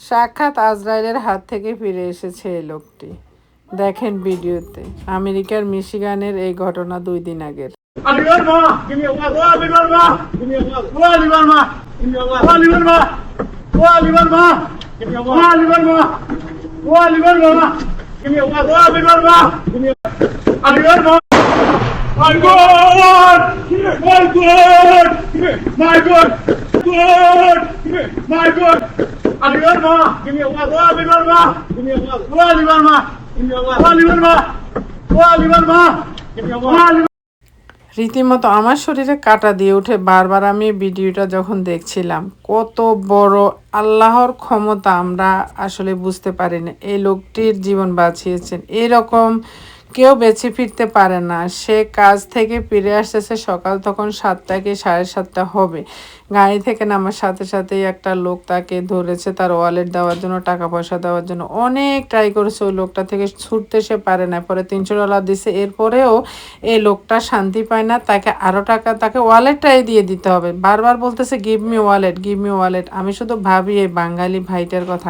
সাক্ষাৎ আজরাইলের হাত থেকে ফিরে এসেছে এই লোকটি। দেখেন ভিডিওতে, আমেরিকার মিশিগানের এই ঘটনা 2 দিন আগের। My God! My God! My God! God! My God! Alivarma! Give me a word. Oh, Alivarma! Give me a word. Oh, Alivarma! Give me a word. Oh, Alivarma! Oh, Alivarma! Give me a word. রীতিমতো আমার শরীরে কাঁটা দিয়ে উঠে বারবার আমি ভিডিওটা যখন দেখছিলাম। কত বড় আল্লাহর ক্ষমতা আমরা আসলে বুঝতে পারি না। এই লোকটির জীবন বাঁচিয়েছেন, এরকম কেউ বেঁচে ফিরতে পারে না। সে কাজ থেকে ফিরে আসতেছে সকাল তখন 7টা কি 7:30 হবে। গাড়ি থেকে নামার সাথে সাথেই একটা লোক তাকে ধরেছে, তার ওয়ালেট দেওয়ার জন্য, টাকা পয়সা দেওয়ার জন্য অনেক ট্রাই করেছে। ওই লোকটা থেকে ছুটতে সে পারে না। পরে $300 দিছে, এরপরেও এই লোকটা শান্তি পায় না। তাকে আরও টাকা, তাকে ওয়ালেটটাই দিয়ে দিতে হবে। বারবার বলতেছে give me wallet, give me wallet. আমি শুধু ভাবি এই বাঙালি ভাইটার কথা,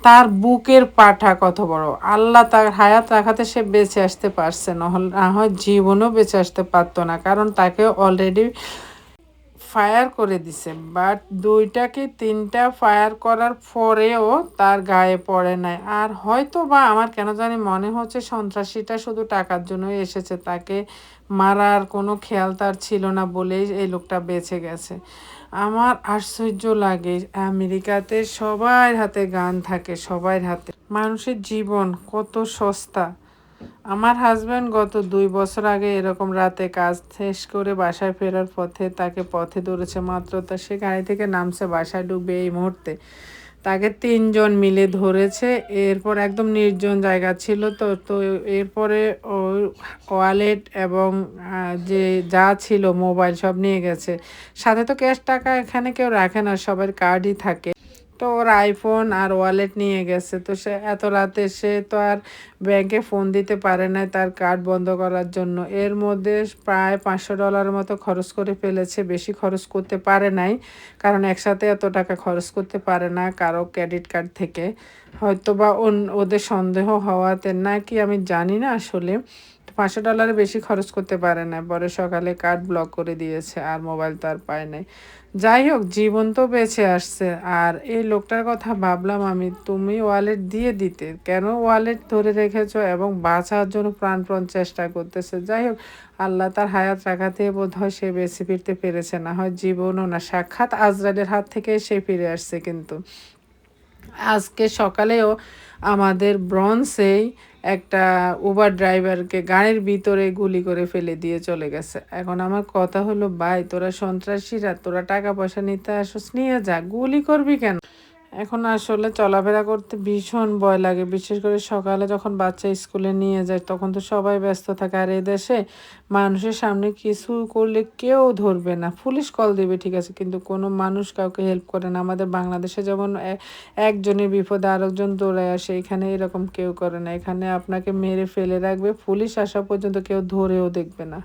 তার বুকের পাঠা কত বড়। আল্লাহ তার হায়াত রাখাতে সে বেঁচে আসতে পারছে, না হয় জীবনও বেঁচে আসতে পারতো না, কারণ তাকে অলরেডি ফায়ার করে দিছে। বাট 2টা কি 3টা ফায়ার করার পরেও তার গায়ে পড়ে নাই। আর হয়তো বা আমার কেন জানি মনে হচ্ছে সন্ত্রাসীটা শুধু টাকার জন্যই এসেছে, তাকে মারার কোনো খেয়াল তার ছিল না বলেই এই লোকটা বেঁচে গেছে। আমার আশ্চর্য লাগে, আমেরিকাতে সবার হাতে গান থাকে, সবার হাতে। মানুষের জীবন কত সস্তা। আমার হাজব্যান্ড গত 2 বছর আগে এরকম রাতে কাজ শেষ করে বাসায় ফেরার পথে তাকে পথে ধরেছে মাত্র। তা সে গাড়ি থেকে নামছে, বাসায় ঢুকবে এই মুহূর্তে তাকে 3 জন মিলে ধরেছে। এরপর একদম নির্জন জায়গা ছিল, তো তো এরপরে ওর ওয়ালেট এবং যে যা ছিল মোবাইল সব নিয়ে গেছে। সাথে তো ক্যাশ টাকা এখানে কেউ রাখে না, সবার কার্ডই থাকে। তো ওর আইফোন আর ওয়ালেট নিয়ে গেছে। তো সে এত রাতে সে তো আর ব্যাংকে ফোন দিতে পারে না তার কার্ড বন্ধ করার জন্য। এর মধ্যে প্রায় $500 মতো খরচ করে ফেলেছে, বেশি খরচ করতে পারে নাই, কারণ একসাথে এত টাকা খরচ করতে পারে না কারো ক্রেডিট কার্ড থেকে। হয়তো বা ওদের সন্দেহ হওয়াতে নাকি আমি জানি না আসলে। $500 বেশি খরচ করতে পারে না, পরে সকালে কার্ড ব্লক করে দিয়েছে, আর মোবাইল তো আর পায় নাই। যাই হোক, জীবন তো বেঁচে আসছে। আর এই লোকটার কথা ভাবলাম আমি, তুমি ওয়ালেট দিয়ে দিতে, কেন ওয়ালেট ধরে রেখেছো এবং বাঁচার জন্য প্রাণপণ চেষ্টা করতেছে। যাই হোক, আল্লাহ তার হায়াত রাখাতে বোধ হয় সে বেঁচে ফিরতে পেরেছে, না হয় জীবনও না। সাক্ষাৎ আজরাইলের হাত থেকে সে ফিরে আসছে। কিন্তু আজকে সকালেও আমাদের ব্রন্সেই একটা উবার ড্রাইভারকে গাড়ির ভিতরে গুলি করে ফেলে দিয়ে চলে গেছে। এখন আমার কথা হলো, ভাই তোরা সন্ত্রাসীরা, তোরা টাকা পয়সা নিতে আসোস, নিয়ে যা, গুলি করবি কেন? এখন আসলে চলাফেরা করতে ভীষণ ভয় লাগে, বিশেষ করে সকালে যখন বাচ্চা স্কুলে নিয়ে যায় তখন তো সবাই ব্যস্ত থাকে। আর এই দেশে মানুষের সামনে কিছু করলে কেউ ধরবে না, পুলিশ কল দেবে ঠিক আছে, কিন্তু কোনো মানুষ কাউকে হেল্প করে না। আমাদের বাংলাদেশে যেমন একজনের বিপদে আরেকজন দৌড়ায় আসে, এখানে এরকম কেউ করে না। এখানে আপনাকে মেরে ফেলে রাখবে, পুলিশ আসা পর্যন্ত কেউ ধরেও দেখবে না।